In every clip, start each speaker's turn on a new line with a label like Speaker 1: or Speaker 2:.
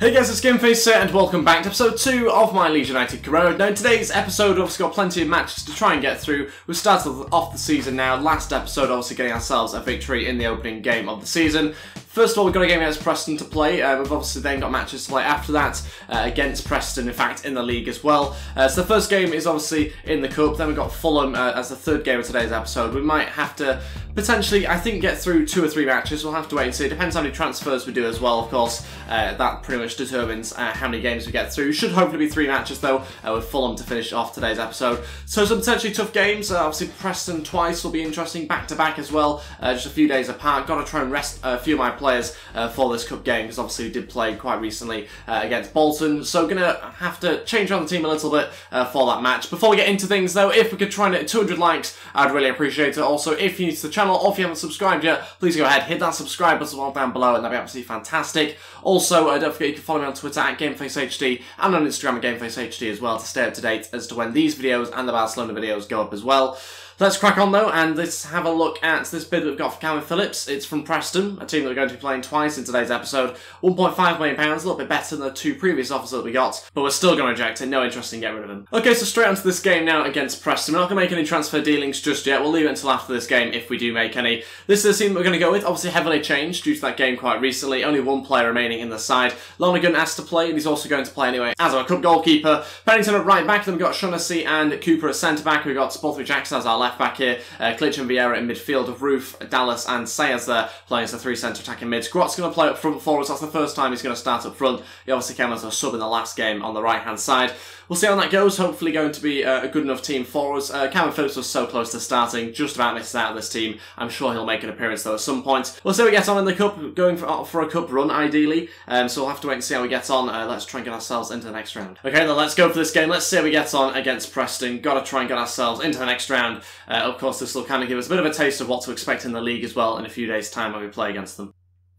Speaker 1: Hey guys, it's Gameface here, and welcome back to episode 2 of my Leeds United career. Now in today's episode, we've obviously got plenty of matches to try and get through. We've started off the season now. Last episode, obviously getting ourselves a victory in the opening game of the season. First of all, we've got a game against Preston to play. We've obviously then got matches to play after that against Preston, in fact, in the league as well. So the first game is obviously in the Cup. Then we've got Fulham as the third game of today's episode. We might have to potentially, I think, get through 2 or 3 matches. We'll have to wait and see. It depends how many transfers we do as well, of course. That pretty much determines how many games we get through. Should hopefully be 3 matches, though, with Fulham to finish off today's episode. So some potentially tough games. Obviously, Preston twice will be interesting, back-to-back as well, just a few days apart. Got to try and rest a few of my players for this Cup game, because obviously we did play quite recently against Bolton. So going to have to change around the team a little bit for that match. Before we get into things, though, if we could try and hit 200 likes, I'd really appreciate it. Also, if you're new to the channel, or if you haven't subscribed yet, please go ahead, hit that subscribe button down below, and that'd be absolutely fantastic. Also, don't forget you can follow me on Twitter at GamefaceHD, and on Instagram at GamefaceHD as well, to stay up to date as to when these videos and the Barcelona videos go up as well. Let's crack on though, and let's have a look at this bid that we've got for Calvin Phillips. It's from Preston, a team that we're going to be playing twice in today's episode. £1.5 million, a little bit better than the 2 previous offers that we got, but we're still going to reject it. No interest in getting rid of him. Okay, so straight onto this game now against Preston. We're not going to make any transfer dealings just yet. We'll leave it until after this game if we do make any. This is the team that we're going to go with. Obviously heavily changed due to that game quite recently. Only 1 player remaining in the side. Lonergan asked to play, and he's also going to play anyway as our Cup goalkeeper. Pennington at right back. Then we've got Shaughnessy and Cooper at centre back. We've got Bothwell Jackson as our left back here. Klitsch and Vieira in midfield, of Roof, Dallas and Sayers there playing as the 3 centre attacking mids. Grott's going to play up front for us. That's the first time he's going to start up front. He obviously came as a sub in the last game on the right hand side. We'll see how that goes. Hopefully going to be a good enough team for us. Calvin Phillips was so close to starting, just about missed out of this team. I'm sure he'll make an appearance though at some point. We'll see how we get on in the Cup, going for a Cup run ideally. So we'll have to wait and see how we get on. Let's try and get ourselves into the next round. Okay, then let's go for this game. Let's see how we get on against Preston. Got to try and get ourselves into the next round. Of course, this will kind of give us a bit of a taste of what to expect in the league as well in a few days' time when we play against them.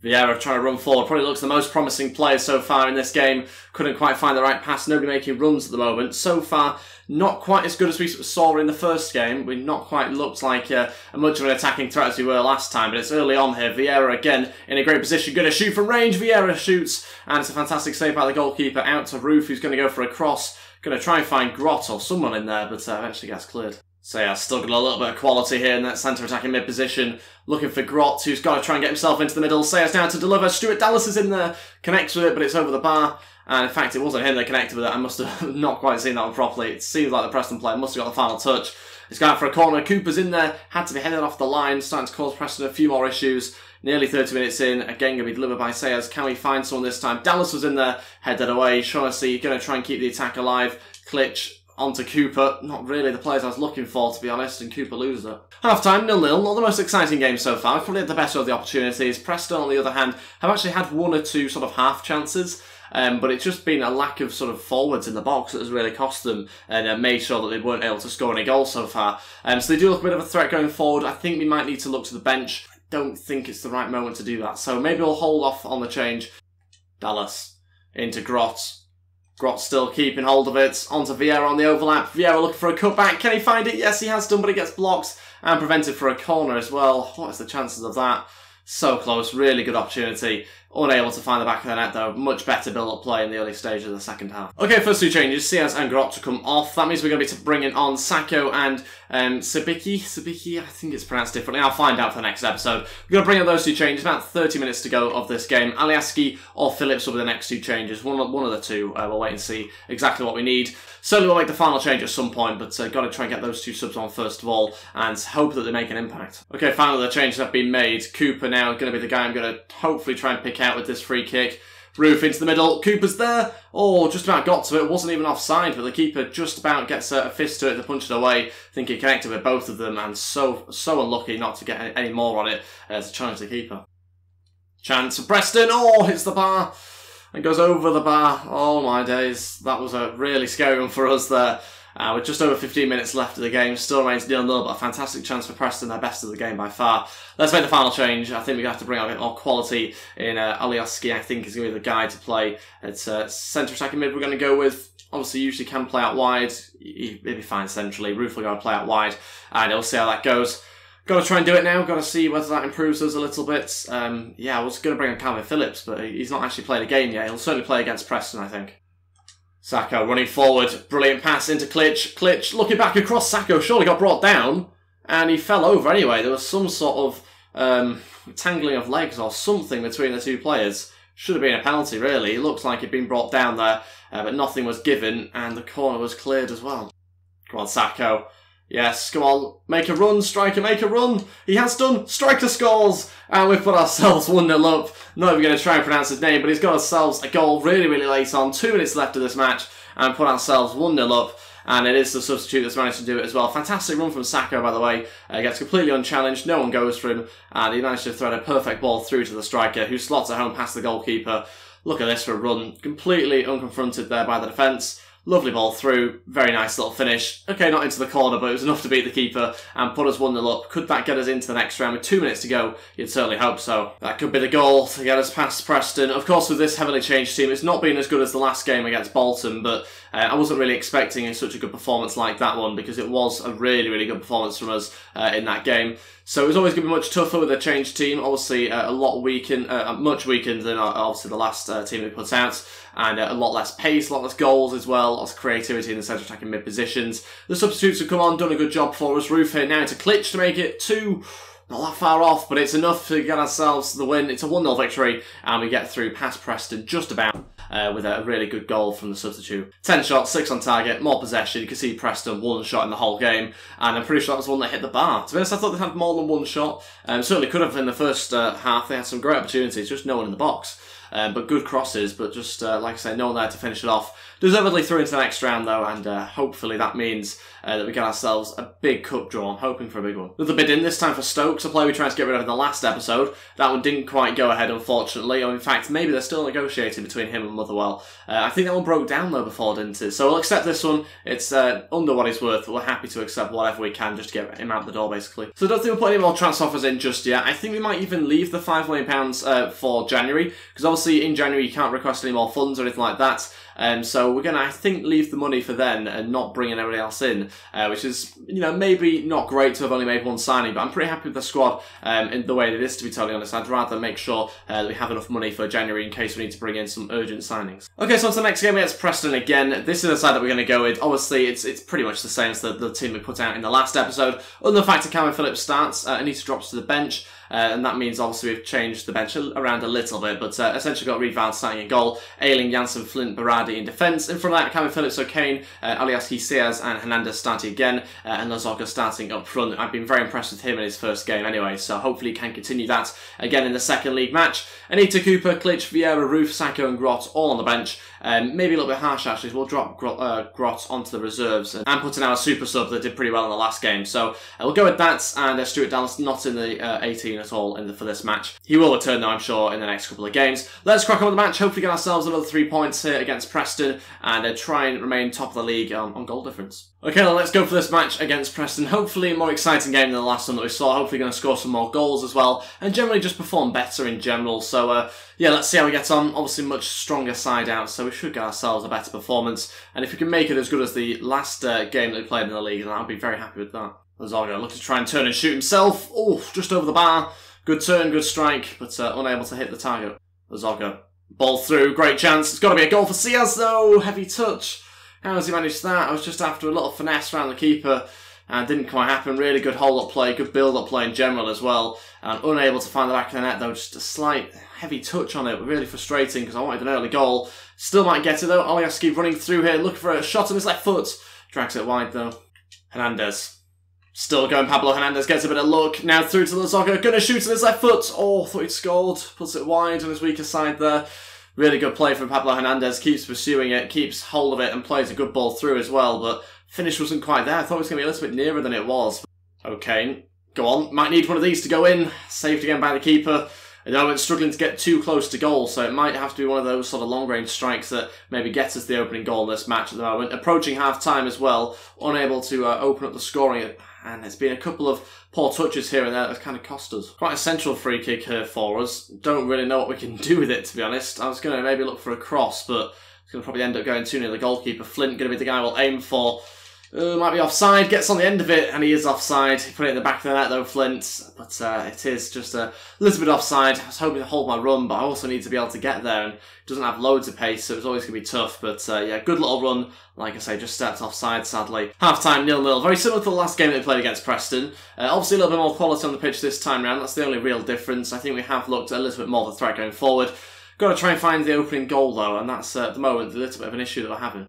Speaker 1: Vieira trying to run forward, probably looks the most promising player so far in this game. Couldn't quite find the right pass, nobody making runs at the moment. So far, not quite as good as we saw in the first game. We've not quite looked like much of an attacking threat as we were last time, but it's early on here. Vieira again in a great position, going to shoot from range. Vieira shoots, and it's a fantastic save by the goalkeeper out to Roof, who's going to go for a cross. Going to try and find Grott or someone in there, but eventually gets cleared. So yeah, still got a little bit of quality here in that centre attacking mid position. Looking for Grott, who's got to try and get himself into the middle. Sayers down to deliver. Stuart Dallas is in there, connects with it, but it's over the bar. And in fact, it wasn't him that connected with it. I must have not quite seen that one properly. It seems like the Preston player must have got the final touch. He's going out for a corner. Cooper's in there, had to be headed off the line, starting to cause Preston a few more issues. Nearly 30 minutes in, again going to be delivered by Sayers. Can we find someone this time? Dallas was in there, headed away. Shaughnessy going to try and keep the attack alive. Klitsch onto Cooper. Not really the players I was looking for, to be honest, and Cooper loses it. Half-time, 0-0. Not the most exciting game so far. Probably had the better of the opportunities. Preston, on the other hand, have actually had 1 or 2 sort of half chances. But it's just been a lack of sort of forwards in the box that has really cost them and made sure that they weren't able to score any goals so far. So they do look a bit of a threat going forward. I think we might need to look to the bench. I don't think it's the right moment to do that. So maybe we'll hold off on the change. Dallas into Grott. Grott still keeping hold of it. Onto Vieira on the overlap. Vieira looking for a cutback. Can he find it? Yes, he has done, but it gets blocked and prevented for a corner as well. What is the chances of that? So close. Really good opportunity. Unable to find the back of the net though. Much better build-up play in the early stages of the second half. Okay, first 2 changes. Sayers and Grott to come off. That means we're going to be bringing on Sacco and Sabicki, I think it's pronounced differently. I'll find out for the next episode. We're going to bring on those 2 changes. About 30 minutes to go of this game. Alioski or Phillips will be the next 2 changes. One of the 2. We'll wait and see exactly what we need. Certainly we'll make the final change at some point, but got to try and get those 2 subs on first of all and hope that they make an impact. Okay, finally the changes have been made. Cooper now going to be the guy I'm going to hopefully try and pick out with this free kick. Roof into the middle. Cooper's there. Oh, just about got to it. Wasn't even offside, but the keeper just about gets a fist to it to punch it away. I think he connected with both of them, and so unlucky not to get any more on it to challenge the keeper. Chance for Preston. Oh, hits the bar and goes over the bar. Oh my days. That was a really scary one for us there. With just over 15 minutes left of the game, still remains 0-0, but a fantastic chance for Preston, their best of the game by far. Let's make the final change. I think we're going to have to bring out a bit more quality in Alioski. I think is going to be the guy to play at centre attacking mid. We're going to go with, obviously usually can play out wide. He'll be fine centrally. Roof will go and play out wide, and we'll see how that goes. Got to try and do it now. Got to see whether that improves us a little bit. Yeah, I was going to bring on Calvin Phillips, but he's not actually played a game yet. He'll certainly play against Preston, I think. Sacco running forward. Brilliant pass into Klitsch. Klitsch looking back across. Sacco surely got brought down, and he fell over anyway. There was some sort of tangling of legs or something between the two players. Should have been a penalty, really. It looks like he'd been brought down there, but nothing was given, and the corner was cleared as well. Come on, Sacco. Yes, come on. Make a run, striker, make a run. He has done. Striker scores. And we've put ourselves 1-0 up. Not even going to try and pronounce his name, but he's got ourselves a goal really, really late on. 2 minutes left of this match, and put ourselves 1-0 up. And it is the substitute that's managed to do it as well. Fantastic run from Sacco, by the way. Gets completely unchallenged. No one goes for him. And he managed to thread a perfect ball through to the striker, who slots it home past the goalkeeper. Look at this for a run. Completely unconfronted there by the defence. Lovely ball through. Very nice little finish. Okay, not into the corner, but it was enough to beat the keeper and put us 1-0 up. Could that get us into the next round with 2 minutes to go? You'd certainly hope so. That could be the goal to get us past Preston. Of course, with this heavily changed team, it's not been as good as the last game against Bolton, but I wasn't really expecting such a good performance like that one, because it was a really, really good performance from us in that game. So it was always going to be much tougher with a changed team. Obviously, a lot weakened, much weakened than obviously the last team we put out, and a lot less pace, a lot less goals as well, lots of creativity in the centre attacking mid positions. The substitutes have come on, done a good job for us. Roof here now into Klitsch to make it 2. Not that far off, but it's enough to get ourselves the win. It's a 1-0 victory, and we get through past Preston just about with a really good goal from the substitute. 10 shots, 6 on target, more possession. You can see Preston 1 shot in the whole game, and I'm pretty sure that was one that hit the bar. To be honest, I thought they had more than 1 shot. Certainly could have in the first half. They had some great opportunities, just no one in the box. But good crosses, but just, like I say, no one there to finish it off. Deservedly through into the next round, though, and hopefully that means that we get ourselves a big cup draw. I'm hoping for a big one. Another bid in, this time for Stokes, a player we tried to get rid of in the last episode. That one didn't quite go ahead, unfortunately, or in fact, maybe they're still negotiating between him and Motherwell. I think that one broke down, though, before, didn't it? So we'll accept this one. It's under what it's worth. We're happy to accept whatever we can just to get him out the door, basically. So I don't think we'll put any more transfer offers in just yet. I think we might even leave the £5 million for January, because obviously in January you can't request any more funds or anything like that. So we're going to, I think, leave the money for then and not bring anybody else in, which is, you know, maybe not great to have only made 1 signing, but I'm pretty happy with the squad in the way it is, to be totally honest. I'd rather make sure that we have enough money for January in case we need to bring in some urgent signings. Okay, so on to the next game against Preston again. This is the side that we're going to go with. Obviously, it's pretty much the same as the team we put out in the last episode. Other than the fact that Calvin Phillips starts, Anita drops to the bench. And that means obviously we've changed the bench around a little bit, but essentially got Reed Vance starting in goal, Ayling, Janssen, Flint, Berardi in defence. In front of that, Calvin Phillips, O'Kane, Alioski, Sears and Hernandez starting again, and Lazoga starting up front. I've been very impressed with him in his first game anyway, so hopefully he can continue that again in the second league match. Anita, Cooper, Klitsch, Vieira, Roof, Sacco and Grot all on the bench. Maybe a little bit harsh actually, so we'll drop Grot onto the reserves and put in our super sub that did pretty well in the last game. So we'll go with that, and Stuart Dallas not in the 18 at all for this match. He will return though, I'm sure, in the next couple of games. Let's crack on with the match, hopefully get ourselves another 3 points here against Preston, and try and remain top of the league on goal difference. Okay, then let's go for this match against Preston. Hopefully a more exciting game than the last one that we saw. Hopefully going to score some more goals as well, and generally just perform better in general. So yeah, let's see how we get on. Obviously much stronger side out, so we should get ourselves a better performance. And if we can make it as good as the last game that we played in the league, then I'll be very happy with that. Lazoga looking to try and turn and shoot himself. Oh, just over the bar. Good turn, good strike, but unable to hit the target. Lazoga. Ball through, great chance. It's got to be a goal for Sears though. Heavy touch. How has he managed that? I was just after a little finesse around the keeper, and didn't quite happen. Really good hold-up play, good build-up play in general as well. And unable to find the back of the net though, just a slight heavy touch on it. Really frustrating because I wanted an early goal. Still might get it though. Alioski running through here, looking for a shot on his left foot. Drags it wide though. Hernandez. Still going, Pablo Hernandez gets a bit of luck. Now through to Lazoga, gonna shoot on his left foot. Oh, thought he'd scored. Puts it wide on his weaker side there. Really good play from Pablo Hernandez. Keeps pursuing it, keeps hold of it, and plays a good ball through as well. But finish wasn't quite there. I thought it was going to be a little bit nearer than it was. Okay, go on. Might need one of these to go in. Saved again by the keeper. At the moment, struggling to get too close to goal, so it might have to be one of those sort of long-range strikes that maybe gets us the opening goal in this match at the moment. Approaching half-time as well, unable to open up the scoring, and it's been a couple of poor touches here and there that's kind of cost us. Quite a central free kick here for us. Don't really know what we can do with it, to be honest. I was going to maybe look for a cross, but it's going to probably end up going too near the goalkeeper. Flint going to be the guy we'll aim for. Might be offside, gets on the end of it, and he is offside. He put it in the back of the net though, Flint, but it is just a little bit offside. I was hoping to hold my run, but I also need to be able to get there, and he doesn't have loads of pace, so it's always going to be tough, but yeah, good little run. Like I say, just stepped offside, sadly. Half-time, 0-0. Very similar to the last game that we played against Preston. Obviously a little bit more quality on the pitch this time round. That's the only real difference. I think we have looked a little bit more of a threat going forward. Got to try and find the opening goal, though, and that's, at the moment, a little bit of an issue that we're having.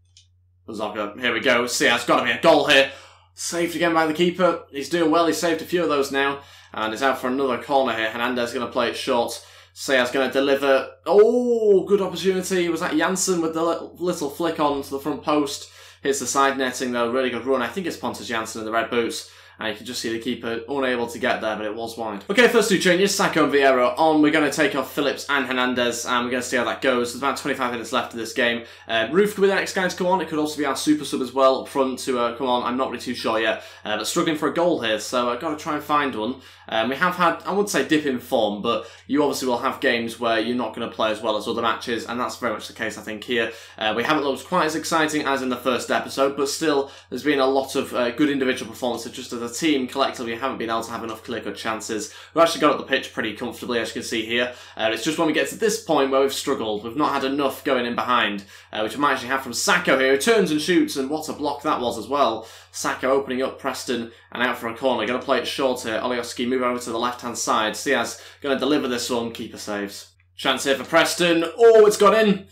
Speaker 1: Zogger, here we go. Sia's got to be a goal here. Saved again by the keeper. He's doing well. He's saved a few of those now. And it's out for another corner here. Hernandez going to play it short. Sia's going to deliver. Oh, good opportunity. Was that Janssen with the little flick on to the front post? Here's the side netting, though. Really good run. I think it's Pontus Janssen in the red boots. And you can just see the keeper unable to get there, but it was wide. Okay, first two changes. Sacco and Vieira on. We're going to take off Phillips and Hernandez, and we're going to see how that goes. There's about 25 minutes left of this game. Roof could be the next guy to come on. It could also be our super sub as well up front to come on. I'm not really too sure yet, but struggling for a goal here, so I've got to try and find one. We have had, I wouldn't say dip in form, but you obviously will have games where you're not going to play as well as other matches, and that's very much the case, I think, here. We haven't looked quite as exciting as in the first episode, but still, there's been a lot of good individual performances just as a team. Collectively, we haven't been able to have enough clear-cut chances. We've actually got up the pitch pretty comfortably, as you can see here. It's just when we get to this point where we've struggled. We've not had enough going in behind, which we might actually have from Sacco here, who turns and shoots, and what a block that was as well. Sacco opening up Preston and out for a corner. Going to play it short here. Olioski move over to the left-hand side. Siaz going to deliver this one. Keeper saves. Chance here for Preston. Oh, it's got in.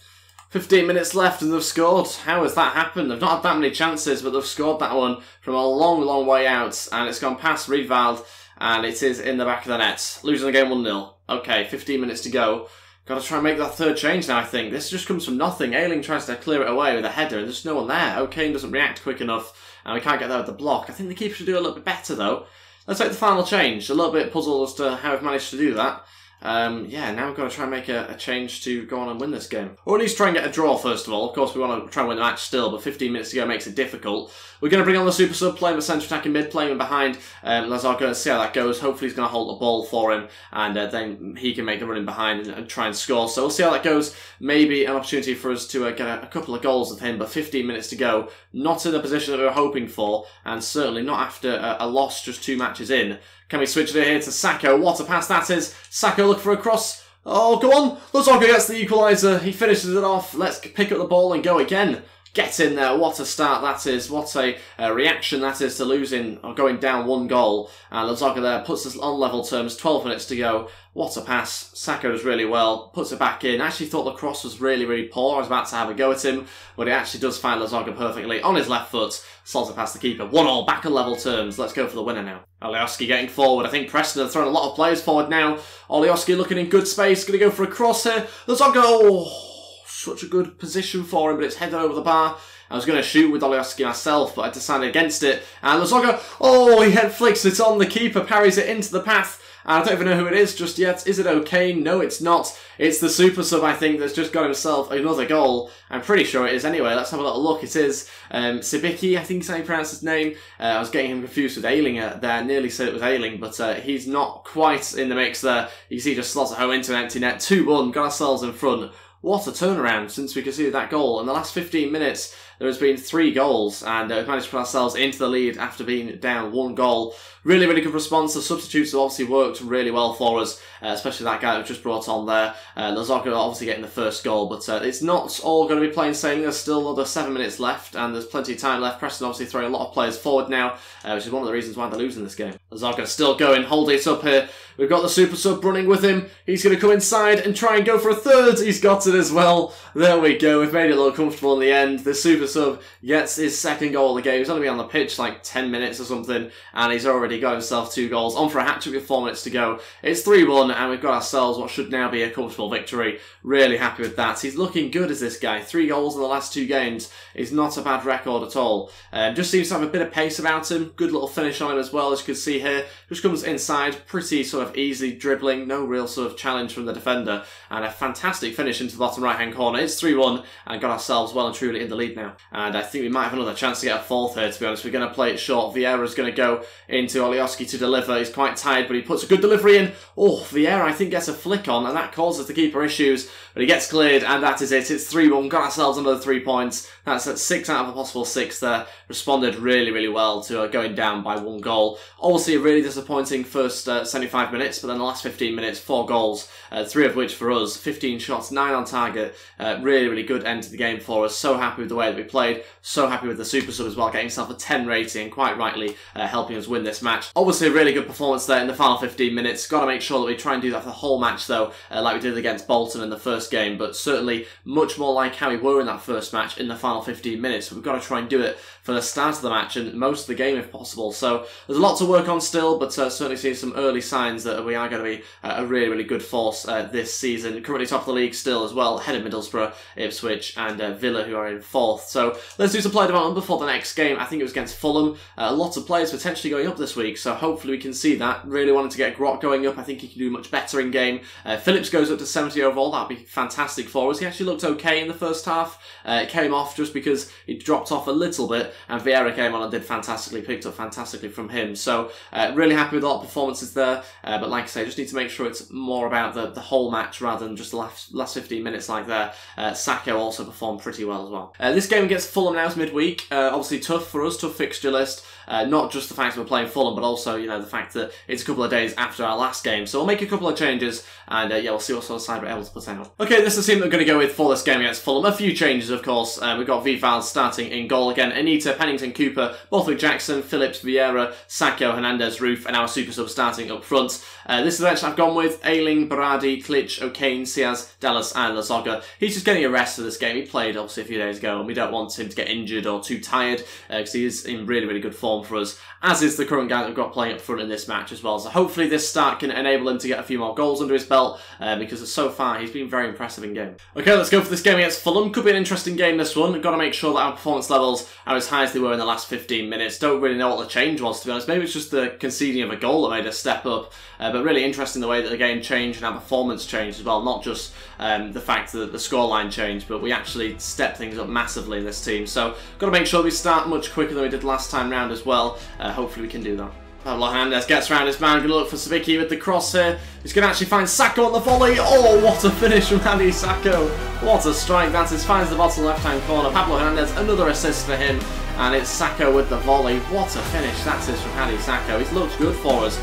Speaker 1: 15 minutes left and they've scored. How has that happened? They've not had that many chances, but they've scored that one from a long, long way out. And it's gone past Riedwald, and it is in the back of the net. Losing the game 1-0. Okay, 15 minutes to go. Got to try and make that third change now, I think. This just comes from nothing. Ayling tries to clear it away with a header, and there's no one there. O'Kane doesn't react quick enough, and we can't get there with the block. I think the keeper should do a little bit better, though. Let's take the final change. A little bit puzzled as to how we've managed to do that. Yeah, now we've got to try and make a change to go on and win this game. Or at least try and get a draw, first of all. Of course, we want to try and win the match still, but 15 minutes to go makes it difficult. We're going to bring on the super sub, playing the centre attacking mid, playing him behind Lazarko, see how that goes. Hopefully he's going to hold the ball for him, and then he can make the run in behind and try and score. So we'll see how that goes. Maybe an opportunity for us to get a couple of goals with him, but 15 minutes to go. Not in the position that we were hoping for, and certainly not after a loss just 2 matches in. Can we switch it here to Sacco? What a pass that is. Sacco look for a cross. Oh, go on. Lazarko gets the equaliser. He finishes it off. Let's pick up the ball and go again. Get in there. What a start that is. What a reaction that is to losing or going down 1 goal. And Lazarko there puts us on level terms. 12 minutes to go. What a pass. Sacco does really well. Puts it back in. Actually thought the cross was really, really poor. I was about to have a go at him, but he actually does find Lazarko perfectly on his left foot. Slots it past the keeper. 1-1, back on level terms. Let's go for the winner now. Olioski getting forward. I think Preston have thrown a lot of players forward now. Olioski looking in good space. Going to go for a cross here. Lazarko. Oh, such a good position for him, but it's headed over the bar. I was going to shoot with Olioski myself, but I decided against it. And Lazarko, oh, he head flicks it on. The keeper parries it into the path. I don't even know who it is just yet. Is it O'Kane? No, it's not. It's the super sub, I think, that's just got himself another goal. I'm pretty sure it is anyway. Let's have a little look. It is Sibicki, I think is how you pronounce his name. I was getting him confused with Ayling there. Nearly said it was Ayling, but he's not quite in the mix there. You see, just slots it home into an empty net. 2-1, got ourselves in front. What a turnaround since we conceded that goal. In the last 15 minutes, there has been 3 goals, and we've managed to put ourselves into the lead after being down 1 goal. Really, really good response. The substitutes have obviously worked really well for us, especially that guy that was just brought on there. Lazarko obviously getting the first goal, but it's not all going to be plain sailing. There's still another 7 minutes left, and there's plenty of time left. Preston obviously throwing a lot of players forward now, which is one of the reasons why they're losing this game. Lazarko still going, holding it up here. We've got the super sub running with him. He's going to come inside and try and go for a third. He's got it as well. There we go. We've made it look comfortable in the end. The super sub gets his second goal of the game. He's only been on the pitch like 10 minutes or something, and he's already got himself 2 goals. On for a hat-trick with 4 minutes to go. It's 3-1, and we've got ourselves what should now be a comfortable victory. Really happy with that. He's looking good as this guy. 3 goals in the last 2 games is not a bad record at all. Just seems to have a bit of pace about him. Good little finish on him as well, as you can see here. Just comes inside, pretty sort sort of easy dribbling, no real sort of challenge from the defender, and a fantastic finish into the bottom right-hand corner. It's 3-1 and got ourselves well and truly in the lead now. And I think we might have another chance to get a fourth here, to be honest. We're going to play it short. Vieira's going to go into Olioski to deliver. He's quite tired, but he puts a good delivery in. Oh, Vieira, I think, gets a flick on, and that causes the keeper issues, but he gets cleared, and that is it. It's 3-1. Got ourselves another 3 points. That's at 6 out of a possible 6 there. Responded really, really well to going down by 1 goal. Obviously, a really disappointing first 75 minutes, but then the last 15 minutes, 4 goals, 3 of which for us, 15 shots, 9 on target. Really, really good end to the game for us. So happy with the way that we played. So happy with the super sub as well, getting himself a 10 rating, and quite rightly helping us win this match. Obviously, a really good performance there in the final 15 minutes. Got to make sure that we try and do that for the whole match, though, like we did against Bolton in the first game, but certainly much more like how we were in that first match in the final 15 minutes. So we've got to try and do it for the start of the match and most of the game if possible. So there's a lot to work on still, but certainly seeing some early signs that we are going to be a really, really good force this season. Currently top of the league still as well, ahead of Middlesbrough, Ipswich and Villa, who are in 4th. So let's do some player development before the next game. I think it was against Fulham. Lots of players potentially going up this week, so hopefully we can see that. Really wanted to get Grot going up. I think he can do much better in game. Phillips goes up to 70 overall. That would be fantastic for us. He actually looked okay in the first half. It came off just because he dropped off a little bit, and Vieira came on and did fantastically, picked up fantastically from him. So really happy with a lot of performances there, but like I say, just need to make sure it's more about the whole match rather than just the last 15 minutes like there. Sacco also performed pretty well as well. This game against Fulham now is midweek. Obviously tough for us, tough fixture list. Not just the fact that we're playing Fulham, but also, you know, the fact that it's a couple of days after our last game. So we'll make a couple of changes, and yeah, we'll see what sort of side we're able to put out. Okay, this is the team that we're going to go with for this game against Fulham. A few changes, of course. We've got V-Files starting in goal again. Anita, Pennington, Cooper, Borthwick, Jackson, Phillips, Vieira, Sacco, Hernandez, Roof, and our super sub starting up front. This is the bench I've gone with. Ayling, Berardi, Klitsch, O'Kane, Siaz, Dallas, and Lazoga. He's just getting a rest for this game. He played, obviously, a few days ago, and we don't want him to get injured or too tired, because he is in really, really good form for us, as is the current guy that we've got playing up front in this match as well. So hopefully this start can enable him to get a few more goals under his belt, because so far he's been very impressive in game. Okay, let's go for this game against Fulham. Could be an interesting game, this one. Got to make sure that our performance levels are as high as they were in the last 15 minutes. Don't really know what the change was, to be honest. Maybe it's just the conceding of a goal that made us step up, but really interesting the way that the game changed and our performance changed as well. Not just the fact that the scoreline changed, but we actually stepped things up massively in this team. So got to make sure we start much quicker than we did last time round as well. Hopefully we can do that. Pablo Hernandez gets around his man, going to look for Sabicki with the cross here. He's going to actually find Sacco on the volley. Oh, what a finish from Hadi Sacco. What a strike that is. Finds the bottom left-hand corner. Pablo Hernandez, another assist for him. And it's Sacco with the volley. What a finish that is from Hadi Sacco. He's looked good for us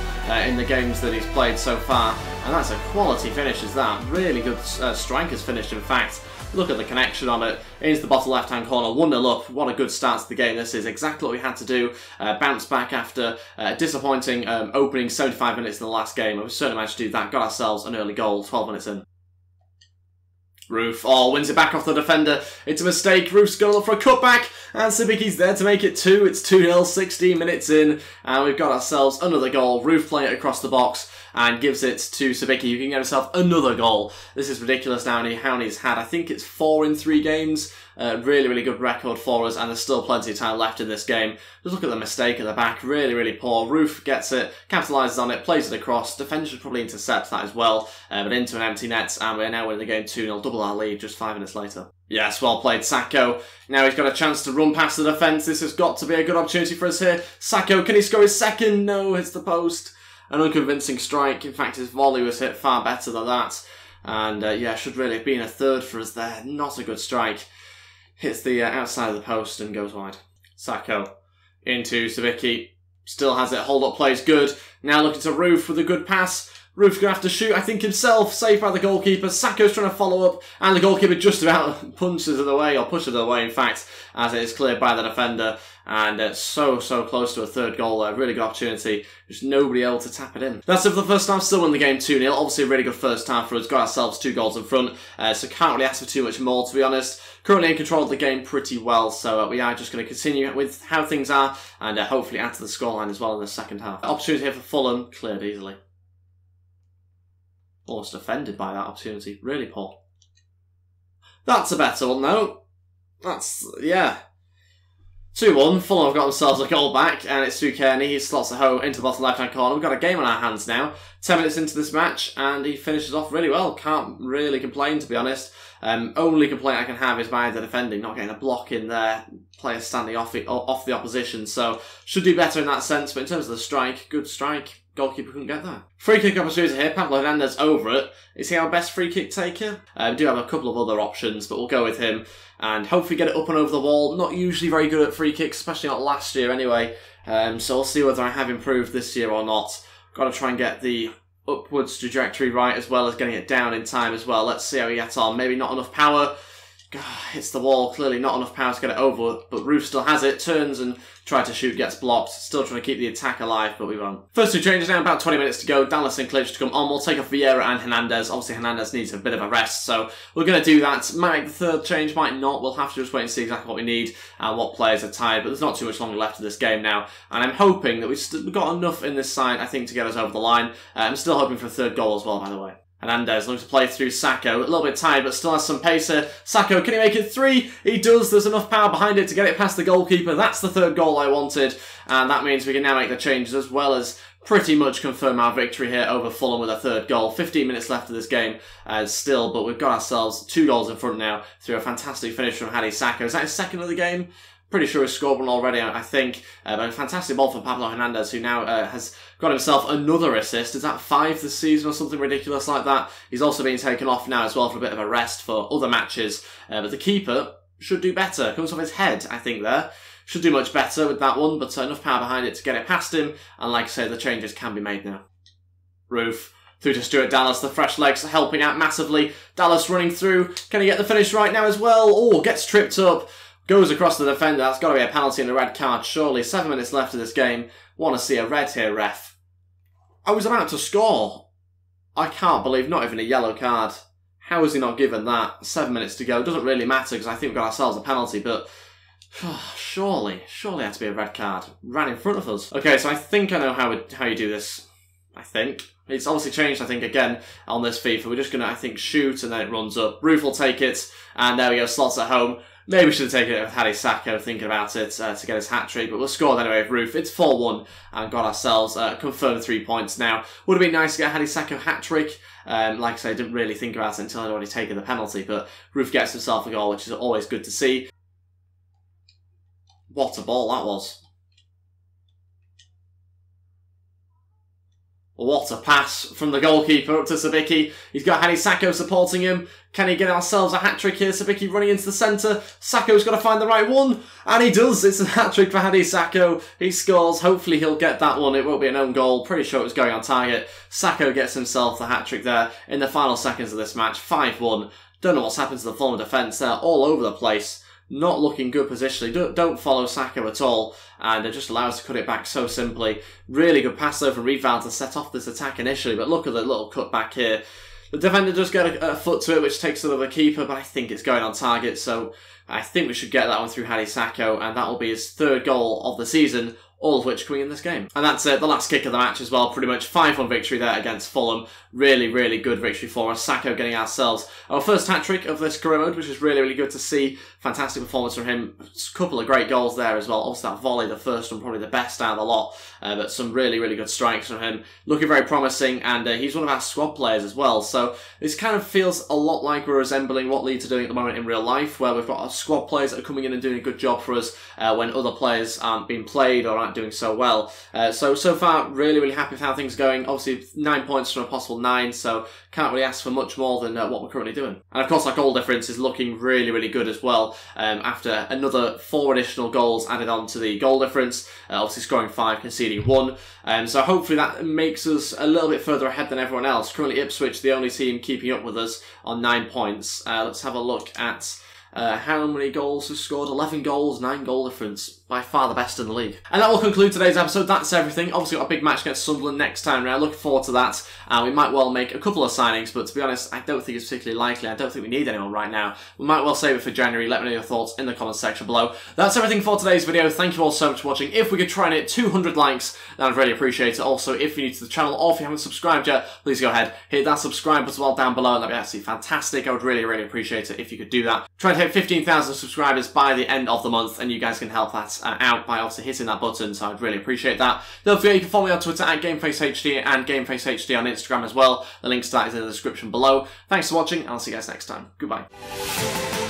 Speaker 1: in the games that he's played so far. And that's a quality finish, is that. Really good striker's finish, in fact. Look at the connection on it. Into the bottom left-hand corner, 1-0 up. What a good start to the game. This is exactly what we had to do. Bounce back after a disappointing opening 75 minutes in the last game. And we certainly managed to do that. Got ourselves an early goal, 12 minutes in. Roof, wins it back off the defender. It's a mistake. Roof's going to look for a cutback. And Sabicki's there to make it 2. It's 2-0, 16 minutes in. And we've got ourselves another goal. Roof playing it across the box and gives it to Sabicki, who can get himself another goal. This is ridiculous now, how many he's had. I think it's 4 in 3 games. Really, really good record for us, and there's still plenty of time left in this game. Just look at the mistake at the back. Really, really poor. Roof gets it, capitalises on it, plays it across. Defender should probably intercept that as well, but into an empty net, and we're now winning the game 2-0. Double our lead just 5 minutes later. Yes, well played, Sacco. Now he's got a chance to run past the defence. This has got to be a good opportunity for us here. Sacco, can he score his second? No, hits the post. An unconvincing strike. In fact, his volley was hit far better than that. And yeah, should really have been a third for us there. Not a good strike. Hits the outside of the post and goes wide. Sacco into Sabicki. Still has it. Hold up plays good. Now looking to Roof with a good pass. Roof's going to have to shoot, I think, himself. Saved by the goalkeeper. Sacco's trying to follow up. And the goalkeeper just about punches it away, or pushes it away, in fact, as it is cleared by the defender. And so close to a third goal there. Really good opportunity. Just nobody able to tap it in. That's it for the first half. Still win the game 2-0. Obviously a really good first half for us. Got ourselves 2 goals in front. So can't really ask for too much more, to be honest. Currently in control of the game pretty well. So we are just going to continue with how things are. And hopefully add to the scoreline as well in the second half. Opportunity here for Fulham. Cleared easily. Almost offended by that opportunity. Really poor. That's a better one, though. That's, yeah. 2-1, Fulham have got themselves a goal back, and it's Stu Kearney. He slots it home into the bottom left-hand corner. We've got a game on our hands now. 10 minutes into this match, and he finishes off really well. Can't really complain, to be honest. Only complaint I can have is by the defending, not getting a block in there, players standing off the opposition, so should do better in that sense, but in terms of the strike, good strike. Goalkeeper couldn't get there. Free kick opportunity here. Pablo Hernandez over it. Is he our best free kick taker? We do have a couple of other options, but we'll go with him and hopefully get it up and over the wall. Not usually very good at free kicks, especially not last year anyway. So we'll see whether I have improved this year or not. Got to try and get the upwards trajectory right as well as getting it down in time as well. Let's see how he gets on. Maybe not enough power. Hits the wall, clearly not enough power to get it over, but Roof still has it, turns and tries to shoot, gets blocked, still trying to keep the attack alive, but we won't. First two changes now, about 20 minutes to go, Dallas and Clinch to come on, we'll take off Vieira and Hernandez. Obviously Hernandez needs a bit of a rest, so we're going to do that. Might make the third change, might not, we'll have to just wait and see exactly what we need and what players are tired, but there's not too much longer left of this game now, and I'm hoping that we've got enough in this side, I think, to get us over the line. I'm still hoping for a third goal as well, by the way. Hernandez looks to play through Sacco, a little bit tired but still has some pace here. Sacco, can he make it 3? He does, there's enough power behind it to get it past the goalkeeper. That's the third goal I wanted, and that means we can now make the changes as well as pretty much confirm our victory here over Fulham with a third goal. 15 minutes left of this game still, but we've got ourselves 2 goals in front now through a fantastic finish from Hadi Sacco. Is that his second of the game? Pretty sure he's scored one already, I think. But a fantastic ball from Pablo Hernandez, who now has got himself another assist. Is that 5 this season or something ridiculous like that? He's also being taken off now as well for a bit of a rest for other matches. But the keeper should do better. Comes off his head, I think, there. Should do much better with that one, but enough power behind it to get it past him. And like I say, the changes can be made now. Roof. Through to Stuart Dallas, the fresh legs helping out massively. Dallas running through. Can he get the finish right now as well? Oh, gets tripped up. Goes across the defender. That's got to be a penalty and a red card, surely. 7 minutes left of this game. Want to see a red here, ref. I was about to score. I can't believe not even a yellow card. How is he not given that? 7 minutes to go. Doesn't really matter because I think we've got ourselves a penalty, but surely it had to be a red card. Ran in front of us. Okay, so I think I know how you do this. I think. It's obviously changed, I think, again on this FIFA. We're just going to, I think, shoot and then it runs up. Roof will take it, and there we go, slots at home. Maybe we should have taken it with Hadi Sacco, thinking about it to get his hat-trick, but we'll score anyway with Roof. It's 4-1 and got ourselves confirmed 3 points now. Would have been nice to get a Hadi Sacco hat-trick. Like I say, I didn't really think about it until I'd already taken the penalty, but Roof gets himself a goal, which is always good to see. What a ball that was. What a pass from the goalkeeper up to Sabicki. He's got Hadi Sacco supporting him. Can he get ourselves a hat-trick here? Sabicki running into the centre. Sacco's got to find the right one. And he does. It's a hat-trick for Hadi Sacco. He scores. Hopefully he'll get that one. It won't be an own goal. Pretty sure it was going on target. Sacco gets himself the hat-trick there in the final seconds of this match. 5-1. Don't know what's happened to the Fulham defence. They're all over the place. Not looking good positionally. Don't follow Sacco at all. And it just allows us to cut it back so simply. Really good pass though from Reedval to set off this attack initially. But look at the little cut back here. The defender does get a foot to it, which takes it over the keeper. But I think it's going on target. So I think we should get that one through Hadi Sacco. And that will be his third goal of the season. All of which coming in this game. And that's it, the last kick of the match as well, pretty much 5-1 victory there against Fulham. Really, really good victory for us. Sacco getting ourselves our first hat-trick of this career mode, which is really, really good to see. Fantastic performance from him. A couple of great goals there as well. Obviously that volley, the first one, probably the best out of the lot. But some really, really good strikes from him. Looking very promising, and he's one of our squad players as well. So this kind of feels a lot like we're resembling what Leeds are doing at the moment in real life, where we've got our squad players that are coming in and doing a good job for us when other players aren't being played or aren't doing so well. So far, really, really happy with how things are going. Obviously, 9 points from a possible 9, so can't really ask for much more than what we're currently doing. And of course, our goal difference is looking really, really good as well. After another 4 additional goals added on to the goal difference, obviously scoring 5, conceding 1. So hopefully that makes us a little bit further ahead than everyone else. Currently, Ipswich, the only team keeping up with us on 9 points. Let's have a look at how many goals we've scored. 11 goals, 9 goal difference. By far the best in the league. And that will conclude today's episode. That's everything. Obviously got a big match against Sunderland next time round. Looking forward to that. We might well make a couple of signings, but to be honest, I don't think it's particularly likely. I don't think we need anyone right now. We might well save it for January. Let me know your thoughts in the comments section below. That's everything for today's video. Thank you all so much for watching. If we could try and hit 200 likes, then I'd really appreciate it. Also, if you're new to the channel or if you haven't subscribed yet, please go ahead, hit that subscribe button as well down below, and that'd be absolutely fantastic. I would really, really appreciate it if you could do that. Try and hit hit 15,000 subscribers by the end of the month, and you guys can help that out by obviously hitting that button, so I'd really appreciate that. Don't forget you can follow me on Twitter at GameFaceHD and GameFaceHD on Instagram as well. The links to that is in the description below. Thanks for watching, and I'll see you guys next time. Goodbye.